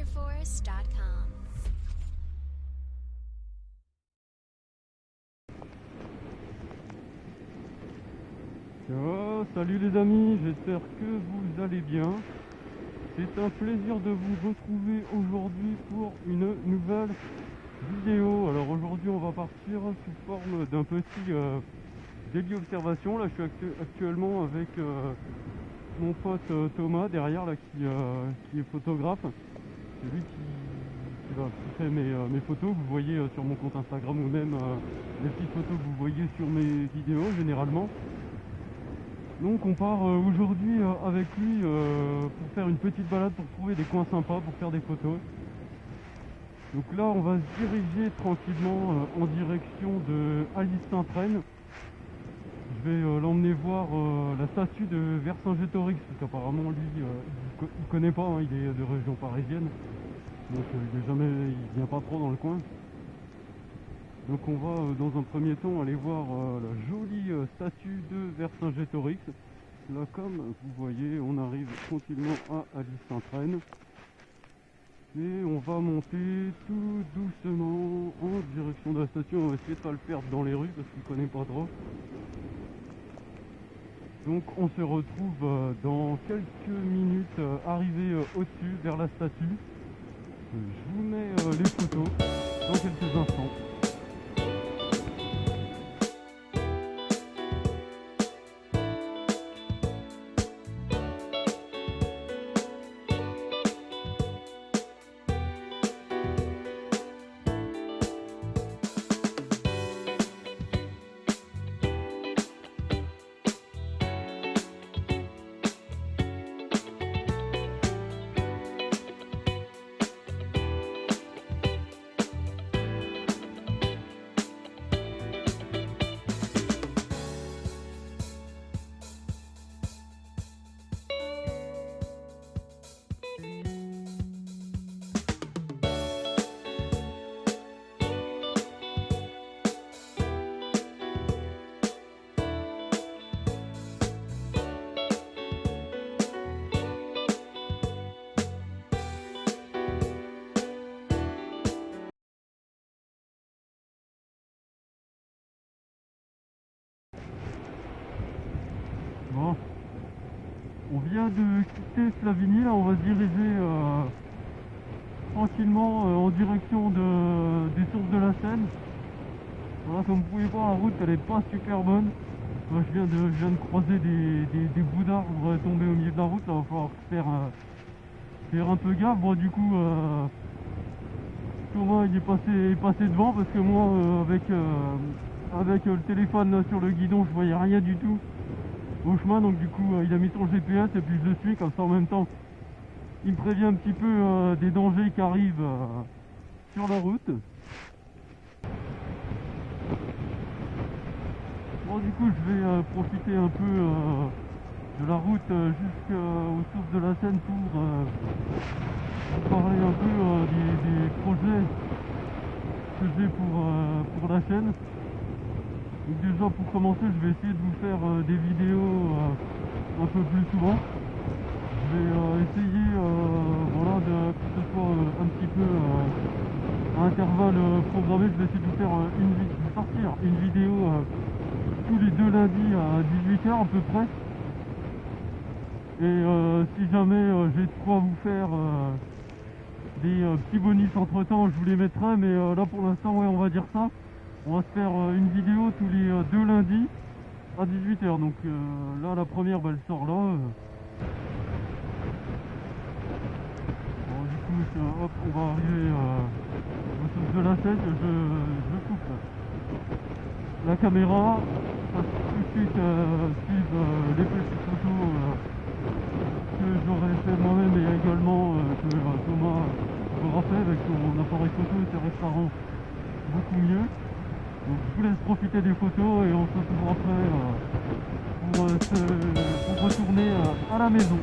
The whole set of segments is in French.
StrangerForest.com. Salut les amis, j'espère que vous allez bien. C'est un plaisir de vous retrouver aujourd'hui pour une nouvelle vidéo. Alors aujourd'hui on va partir sous forme d'un petit délit observation. Là je suis actuellement avec mon pote Thomas derrière là qui est photographe. C'est lui qui fait mes photos que vous voyez sur mon compte Instagram, ou même les petites photos que vous voyez sur mes vidéos généralement. Donc on part aujourd'hui avec lui pour faire une petite balade, pour trouver des coins sympas, pour faire des photos. Donc là on va se diriger tranquillement en direction de Alice Saint-Traine. Je vais l'emmener voir la statue de Vercingétorix, parce qu'apparemment lui il connaît pas, hein, il est de région parisienne. Donc il vient pas trop dans le coin. Donc on va dans un premier temps aller voir la jolie statue de Vercingétorix. Là comme vous voyez on arrive tranquillement à Alice Saint-Traine. Et on va monter tout doucement en direction de la statue. On va essayer de ne pas le perdre dans les rues parce qu'il connaît pas trop. Donc on se retrouve dans quelques minutes arrivé au-dessus vers la statue. Je vous mets les photos dans quelques instants. Bon, on vient de quitter Flavigny, là on va se diriger tranquillement en direction des sources de la Seine. Voilà, comme vous pouvez voir, la route elle est pas super bonne. Moi, je viens de croiser des bouts d'arbres tombés au milieu de la route, là va falloir faire un peu gaffe. Bon, du coup Thomas il est passé devant, parce que moi avec le téléphone là, sur le guidon, je voyais rien du tout au chemin. Donc du coup il a mis son GPS et puis je le suis, comme ça en même temps il me prévient un petit peu des dangers qui arrivent sur la route. Bon, du coup je vais profiter un peu de la route jusqu'aux sources de la Seine pour parler un peu des projets que j'ai pour la chaîne. Donc déjà pour commencer je vais essayer de vous faire des vidéos un peu plus souvent. Je vais essayer voilà, que ce soit un petit peu à intervalles programmés. Je vais essayer de vous faire sortir une vidéo tous les deux lundis à 18 h à peu près. Et si jamais j'ai de quoi vous faire des petits bonus entre temps, je vous les mettrai. Mais là pour l'instant, ouais, on va dire ça. On va se faire une vidéo tous les deux lundis à 18 h. Donc là la première elle sort là. Bon, du coup hop, on va arriver aux sources de la Seine. Je coupe la caméra, passe tout de suite suivre les petites photos que j'aurais fait moi-même, et également que Thomas aura fait avec son appareil photo et ses restaurants beaucoup mieux. Donc je vous laisse profiter des photos et on se retrouve après pour retourner à la maison.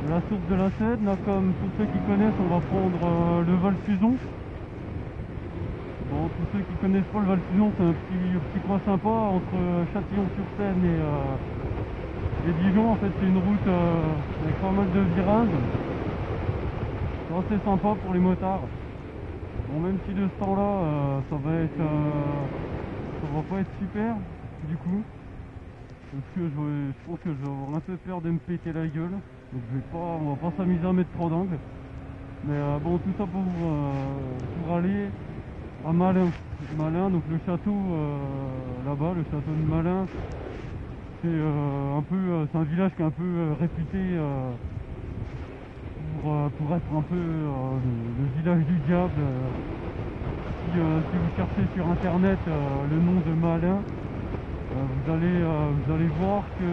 la source de la Seine. Là, comme pour ceux qui connaissent, on va prendre le Val-Suzon. Bon, pour ceux qui connaissent pas le Val-Suzon, c'est un petit coin sympa entre Châtillon-sur-Seine et Dijon. En fait, c'est une route avec pas mal de virages. C'est assez sympa pour les motards. Bon, même si de ce temps-là, ça va pas être super du coup, parce que je pense que je vais avoir un peu peur de me péter la gueule. Donc on va pas s'amuser à mettre trop d'angles. Mais bon, tout ça pour aller à Malin. Malin, donc le château là-bas, le château de Malin, c'est c'est un village qui est un peu réputé pour être un peu le village du diable. Si vous cherchez sur internet le nom de Malin, vous allez voir que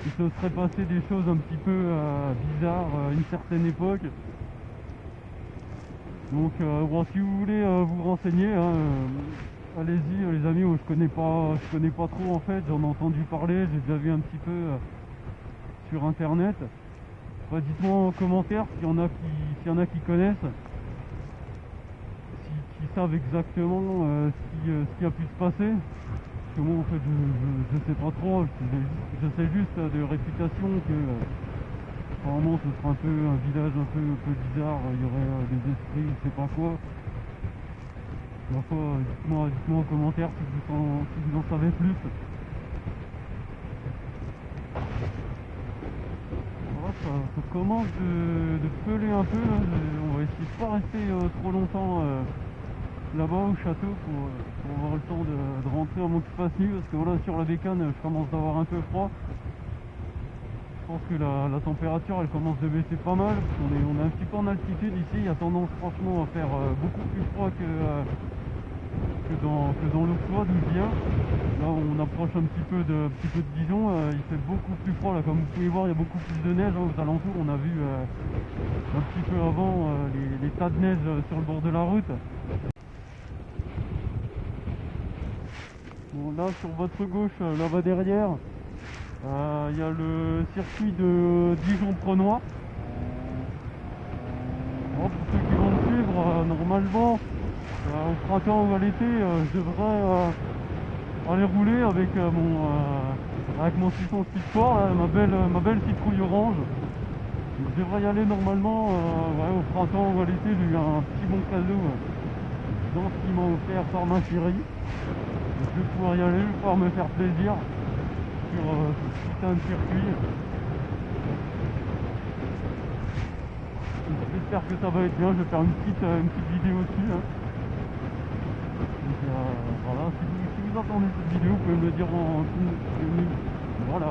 il se serait passé des choses un petit peu bizarres à une certaine époque. Donc bon, si vous voulez vous renseigner, hein, allez-y les amis. Moi, je connais pas trop en fait. J'en ai entendu parler, j'ai déjà vu un petit peu sur internet. Dites-moi en commentaire s'il y en a qui connaissent, qui savent exactement ce qui a pu se passer. Parce que moi en fait je sais pas trop, je sais juste de réputation que apparemment ce sera un village un peu bizarre, il y aurait des esprits, je sais pas quoi. Dites-moi en commentaire si vous en savez plus. Ça commence de peuler un peu là. On va essayer de pas rester trop longtemps là-bas au château pour avoir le temps de rentrer à mon qu'il fasse nuit, parce que voilà, sur la bécane je commence d'avoir un peu froid. Je pense que la température elle commence de baisser pas mal, parce qu'on est un petit peu en altitude ici. Il y a tendance franchement à faire beaucoup plus froid que dans l'eau froide d'où je viens. Là on approche un petit peu de Dijon, il fait beaucoup plus froid là, comme vous pouvez voir il y a beaucoup plus de neige aux alentours. On a vu un petit peu avant les tas de neige sur le bord de la route. Bon, là sur votre gauche, là-bas derrière, il y a le circuit de Dijon-Prenois. Bon, pour ceux qui vont me suivre, normalement au printemps ou à l'été, je devrais aller rouler avec mon 600 Speed Sport, là, ma belle citrouille orange. Je devrais y aller normalement ouais, au printemps ou à l'été. J'ai eu un petit bon cadeau gentiment offert par ma chérie. Donc, je vais pouvoir y aller, je vais pouvoir me faire plaisir sur ce putain de circuit. J'espère que ça va être bien, je vais faire une petite vidéo dessus. Hein. Donc voilà, si vous entendez cette vidéo, vous pouvez me le dire voilà,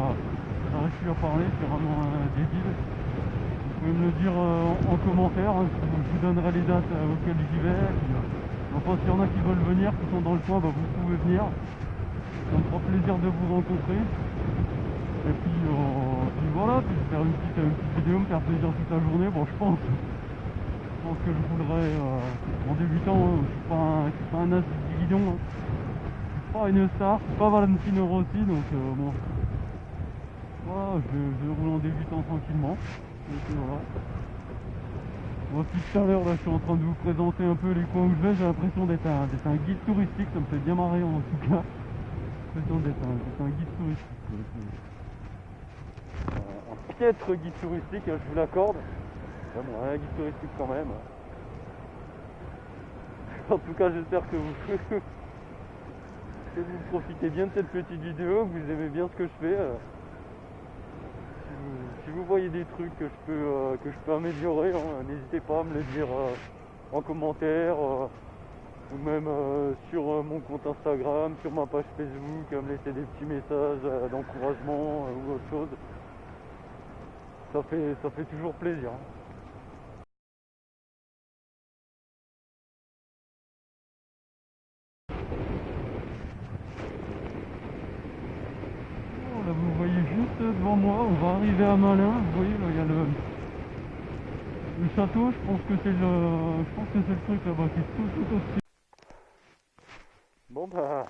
j'arrive plus à parler, c'est vraiment débile. Vous pouvez me le dire en commentaire, hein, je vous donnerai les dates auxquelles j'y vais. Enfin, s'il y en a qui veulent venir, qui sont dans le coin, bah, vous pouvez venir. Ça me fera plaisir de vous rencontrer. Et puis voilà, puis faire une petite vidéo, me faire plaisir toute la journée. Bon, je pense que je roulerai en débutant. Hein. Je suis pas un as du guidon. Hein. Je suis pas une star, je suis pas Valentino Rossi, donc bon. Voilà, je roule en débutant tranquillement. Donc voilà. Moi, depuis tout à l'heure, là, je suis en train de vous présenter un peu les coins où je vais. J'ai l'impression d'être un guide touristique, ça me fait bien marrer en tout cas. J'ai l'impression d'être un guide touristique. Un piètre guide touristique, je vous l'accorde. Bon, un guide touristique quand même. En tout cas, j'espère que vous profitez bien de cette petite vidéo, que vous aimez bien ce que je fais. Si vous voyez des trucs que je peux améliorer, hein, n'hésitez pas à me le dire en commentaire ou même sur mon compte Instagram, sur ma page Facebook, à me laisser des petits messages d'encouragement ou autre chose. Ça fait toujours plaisir. Là, vous voyez juste devant moi, on va arriver à Malin. Vous voyez là, il y a le château. Je pense que c'est le truc là-bas qui est tout au-dessus. Bon bah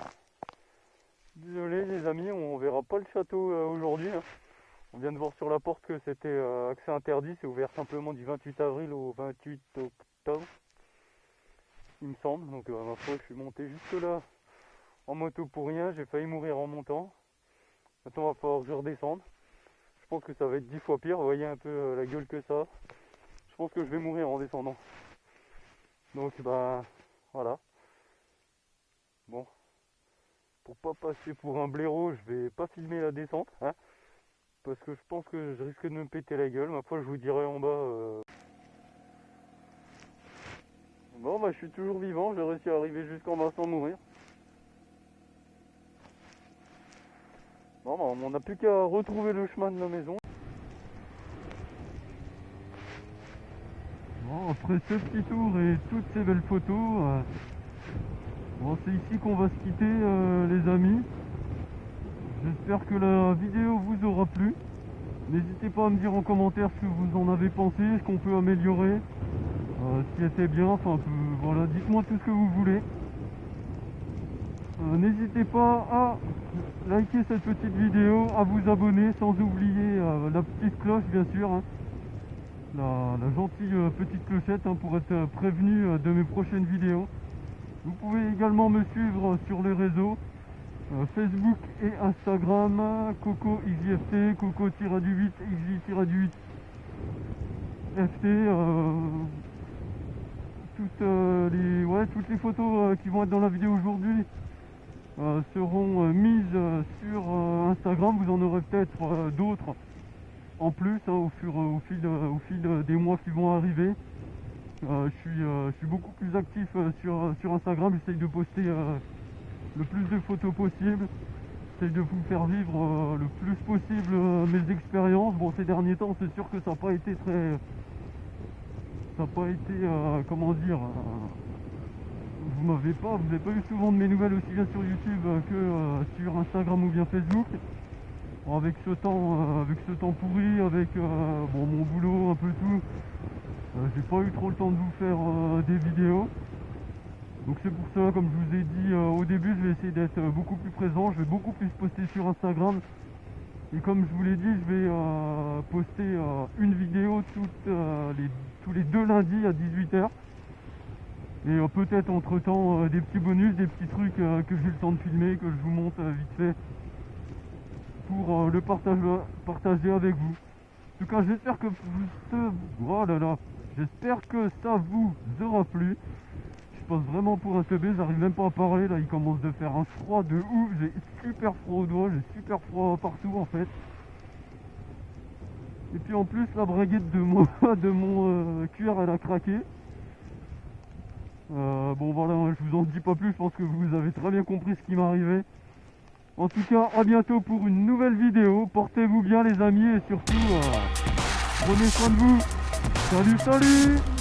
désolé les amis, on verra pas le château aujourd'hui. Hein. On vient de voir sur la porte que c'était accès interdit, c'est ouvert simplement du 28 avril au 28 octobre, il me semble. Donc ma foi, je suis monté jusque là en moto pour rien, j'ai failli mourir en montant. Maintenant, il va falloir que je redescende. Je pense que ça va être 10 fois pire, vous voyez un peu la gueule que ça. Je pense que je vais mourir en descendant. Donc bah voilà. Bon, pour pas passer pour un blaireau, je vais pas filmer la descente, hein, parce que je pense que je risque de me péter la gueule. Ma foi, je vous dirai en bas. Bon bah je suis toujours vivant, j'ai réussi à arriver jusqu'en bas sans mourir. Bon bah on n'a plus qu'à retrouver le chemin de la maison. Bon, après ce petit tour et toutes ces belles photos, bon, c'est ici qu'on va se quitter les amis. J'espère que la vidéo vous aura plu. N'hésitez pas à me dire en commentaire ce que vous en avez pensé, ce qu'on peut améliorer, ce qui était bien, enfin voilà, dites-moi tout ce que vous voulez. N'hésitez pas à liker cette petite vidéo, à vous abonner, sans oublier la petite cloche bien sûr, hein. La gentille petite clochette, hein, pour être prévenu de mes prochaines vidéos. Vous pouvez également me suivre sur les réseaux Facebook et Instagram, CocoXJFT, Coco-8, XJ-8 FT. Toutes les photos qui vont être dans la vidéo aujourd'hui seront mises sur Instagram. Vous en aurez peut-être d'autres en plus, hein, au fil des mois qui vont arriver. Je suis beaucoup plus actif sur Instagram. J'essaye de poster le plus de photos possible. J'essaye de vous faire vivre le plus possible mes expériences. Bon, ces derniers temps, c'est sûr que ça n'a pas été comment dire, vous n'avez pas eu souvent de mes nouvelles aussi bien sur YouTube que sur Instagram ou bien Facebook. Bon, avec ce temps pourri, avec mon boulot, un peu tout, j'ai pas eu trop le temps de vous faire des vidéos. Donc c'est pour ça, comme je vous ai dit au début, je vais essayer d'être beaucoup plus présent, je vais beaucoup plus poster sur Instagram. Et comme je vous l'ai dit, je vais poster une vidéo tous les 2 lundis à 18h. Et peut-être entre temps des petits bonus, des petits trucs que j'ai le temps de filmer, que je vous montre vite fait pour le partager avec vous. En tout cas, j'espère que j'espère que ça vous aura plu. Je passe vraiment pour un teubé, j'arrive même pas à parler, là il commence de faire un froid de ouf, j'ai super froid aux doigts, j'ai super froid partout en fait. Et puis en plus la braguette de mon cuir elle a craqué. Bon voilà, je vous en dis pas plus, je pense que vous avez très bien compris ce qui m'arrivait. En tout cas, à bientôt pour une nouvelle vidéo, portez-vous bien les amis et surtout, prenez soin de vous. Salut, salut!